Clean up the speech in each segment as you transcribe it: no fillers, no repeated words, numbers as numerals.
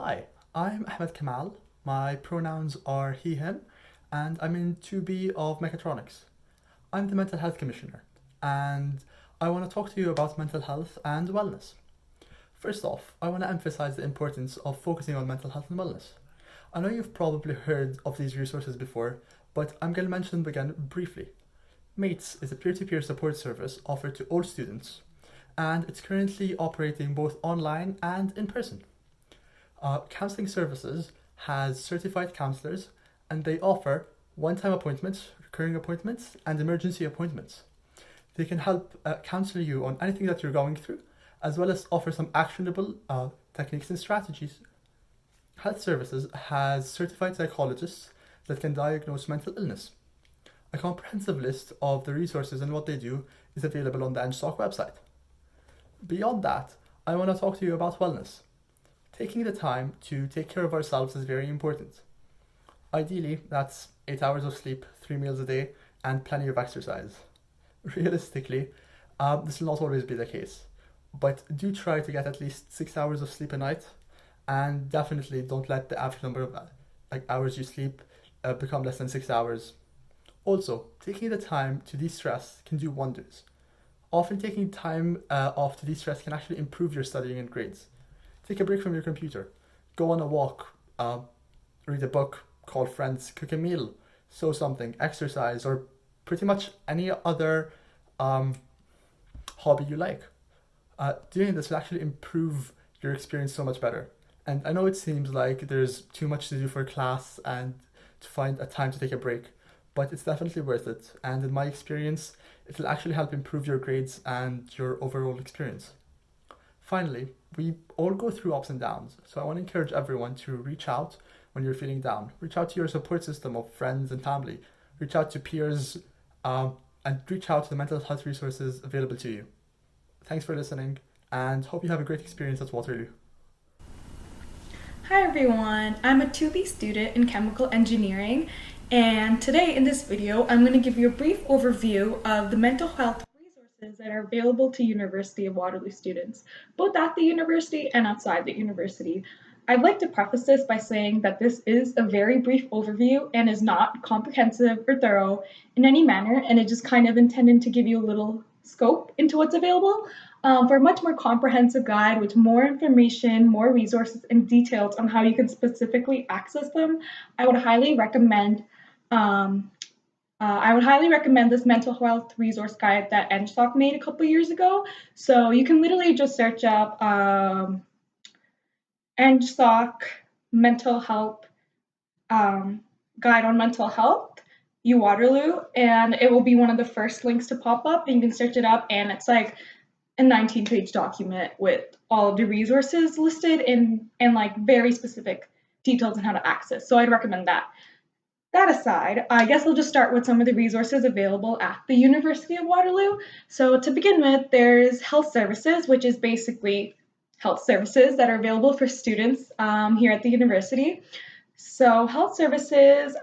Hi, I'm Ahmed Kamal. My pronouns are he, him, and I'm in 2B of Mechatronics. I'm the Mental Health Commissioner, and I want to talk to you about mental health and wellness. First off, I want to emphasize the importance of focusing on mental health and wellness. I know you've probably heard of these resources before, but I'm going to mention them again briefly. Mates is a peer to peer support service offered to all students, and it's currently operating both online and in person. Counseling Services has certified counselors and they offer one time appointments, recurring appointments, and emergency appointments. They can help counsel you on anything that you're going through, as well as offer some actionable techniques and strategies. Health Services has certified psychologists that can diagnose mental illness. A comprehensive list of the resources and what they do is available on the NSTOC website. Beyond that, I want to talk to you about wellness. Taking the time to take care of ourselves is very important. Ideally, that's 8 hours of sleep, 3 meals a day, and plenty of exercise. Realistically, this will not always be the case, but do try to get at least 6 hours of sleep a night, and definitely don't let the average number of hours you sleep become less than 6 hours. Also, taking the time to de-stress can do wonders. Often taking time off to de-stress can actually improve your studying and grades. Take a break from your computer. Go on a walk. Read a book. Call friends. Cook a meal. Sew something. Exercise. Or pretty much any other hobby you like. Doing this will actually improve your experience so much better. And I know it seems like there's too much to do for class and to find a time to take a break, but it's definitely worth it. And in my experience, it will actually help improve your grades and your overall experience. Finally, we all go through ups and downs, so I want to encourage everyone to reach out when you're feeling down. Reach out to your support system of friends and family. Reach out to peers, and reach out to the mental health resources available to you. Thanks for listening, and hope you have a great experience at Waterloo. Hi everyone, I'm a 2B student in chemical engineering, and today in this video I'm going to give you a brief overview of the mental health resources that are available to University of Waterloo students, both at the university and outside the university. I'd like to preface this by saying that this is a very brief overview and is not comprehensive or thorough in any manner, and it's just kind of intended to give you a little scope into what's available. For a much more comprehensive guide with more information, more resources, and details on how you can specifically access them, I would highly recommend this mental health resource guide that NSTOC made a couple years ago. So you can literally just search up NSTOC mental health guide on mental health, U Waterloo, and it will be one of the first links to pop up. And you can search it up, and it's like a 19-page document with all of the resources listed and like very specific details on how to access. So I'd recommend that. That aside, I guess I'll just start with some of the resources available at the University of Waterloo. So to begin with, there's health services, which is basically health services that are available for students here at the university. So health services,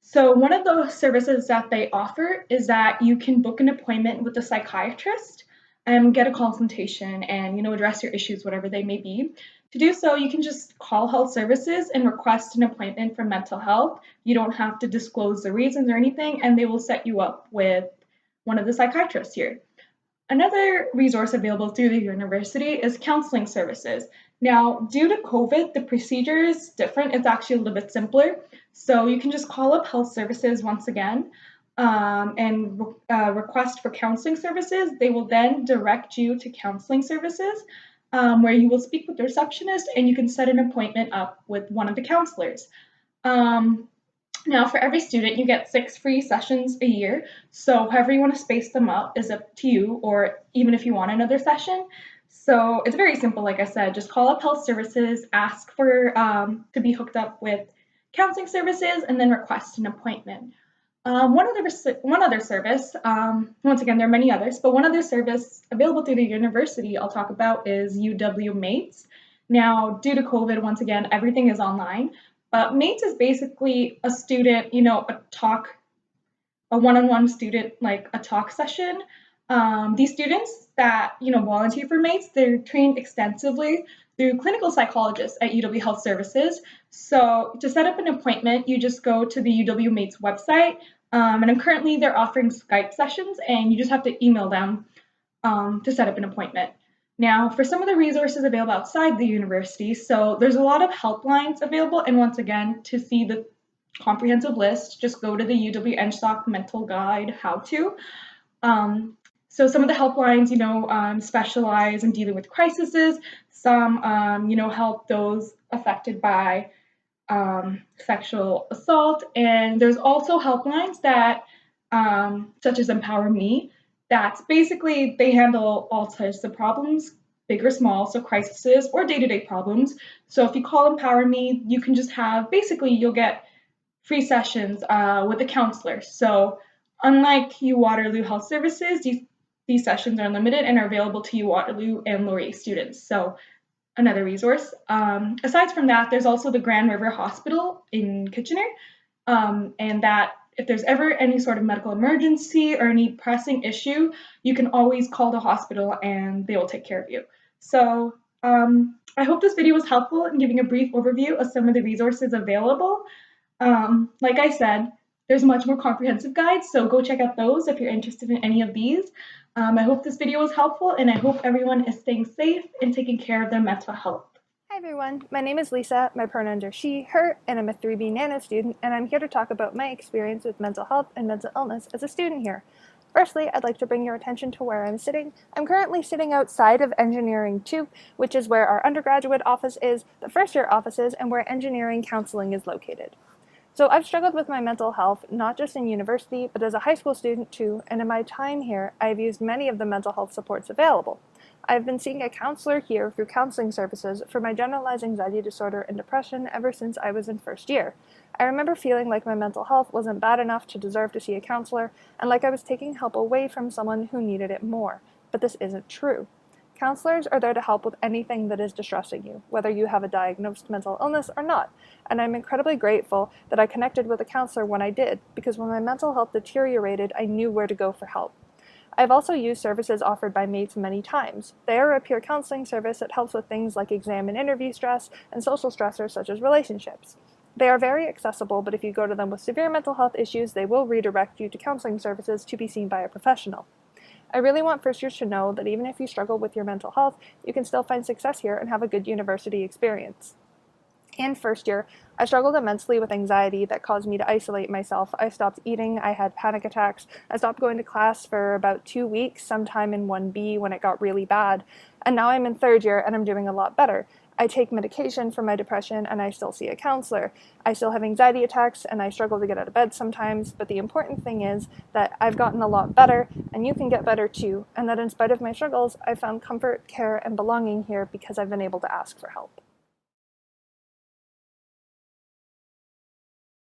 so one of the services that they offer is that you can book an appointment with a psychiatrist and get a consultation and address your issues, whatever they may be. To do so, you can just call health services and request an appointment for mental health. You don't have to disclose the reasons or anything, and they will set you up with one of the psychiatrists here. Another resource available through the university is counseling services. Now, due to COVID, the procedure is different. It's actually a little bit simpler. So you can just call up health services once again and request for counseling services. They will then direct you to counseling services where you will speak with the receptionist and you can set an appointment up with one of the counselors. Now, for every student, you get 6 free sessions a year. So however you want to space them up is up to you, or even if you want another session. So it's very simple, like I said, just call up health services, ask for to be hooked up with counseling services, and then request an appointment. One other service, once again, there are many others, but one other service available through the university I'll talk about is UW Mates. Now, due to COVID, once again, everything is online. But Mates is basically a student, a one-on-one student, like a talk session. These students that volunteer for Mates, they're trained extensively through clinical psychologists at UW Health Services. So to set up an appointment, you just go to the UW Mates website, and currently they're offering Skype sessions, and you just have to email them to set up an appointment. Now, for some of the resources available outside the university, so there's a lot of helplines available, and once again, to see the comprehensive list, just go to the UW NSOC Mental Guide How To. So some of the helplines, specialize in dealing with crises. Some, help those affected by sexual assault, and there's also helplines that, such as Empower Me, that's basically they handle all types of problems, big or small, so crises or day-to-day problems. So if you call Empower Me, you can just have basically you'll get free sessions with a counselor. So unlike Waterloo Health Services, these sessions are limited and are available to Waterloo and Laurier students. So another resource. Aside from that, there's also the Grand River Hospital in Kitchener, and that if there's ever any sort of medical emergency or any pressing issue, you can always call the hospital and they will take care of you. So I hope this video was helpful in giving a brief overview of some of the resources available. Like I said, there's much more comprehensive guides, so go check out those if you're interested in any of these. I hope this video was helpful, and I hope everyone is staying safe and taking care of their mental health. Hi everyone, my name is Lisa, my pronouns are she, her, and I'm a 3B Nano student, and I'm here to talk about my experience with mental health and mental illness as a student here. Firstly, I'd like to bring your attention to where I'm sitting. I'm currently sitting outside of Engineering 2, which is where our undergraduate office is, the first year office is, and where engineering counseling is located. So I've struggled with my mental health, not just in university, but as a high school student too, and in my time here, I've used many of the mental health supports available. I've been seeing a counselor here through counseling services for my generalized anxiety disorder and depression ever since I was in first year. I remember feeling like my mental health wasn't bad enough to deserve to see a counselor, and like I was taking help away from someone who needed it more. But this isn't true. Counselors are there to help with anything that is distressing you, whether you have a diagnosed mental illness or not, and I'm incredibly grateful that I connected with a counselor when I did, because when my mental health deteriorated, I knew where to go for help. I've also used services offered by Mates many times. They are a peer counseling service that helps with things like exam and interview stress and social stressors such as relationships. They are very accessible, but if you go to them with severe mental health issues, they will redirect you to counseling services to be seen by a professional. I really want first years to know that even if you struggle with your mental health, you can still find success here and have a good university experience. In first year, I struggled immensely with anxiety that caused me to isolate myself. I stopped eating, I had panic attacks, I stopped going to class for about 2 weeks, sometime in 1B when it got really bad, and now I'm in third year and I'm doing a lot better. I take medication for my depression and I still see a counselor. I still have anxiety attacks and I struggle to get out of bed sometimes, but the important thing is that I've gotten a lot better and you can get better too, and that in spite of my struggles, I've found comfort, care, and belonging here because I've been able to ask for help.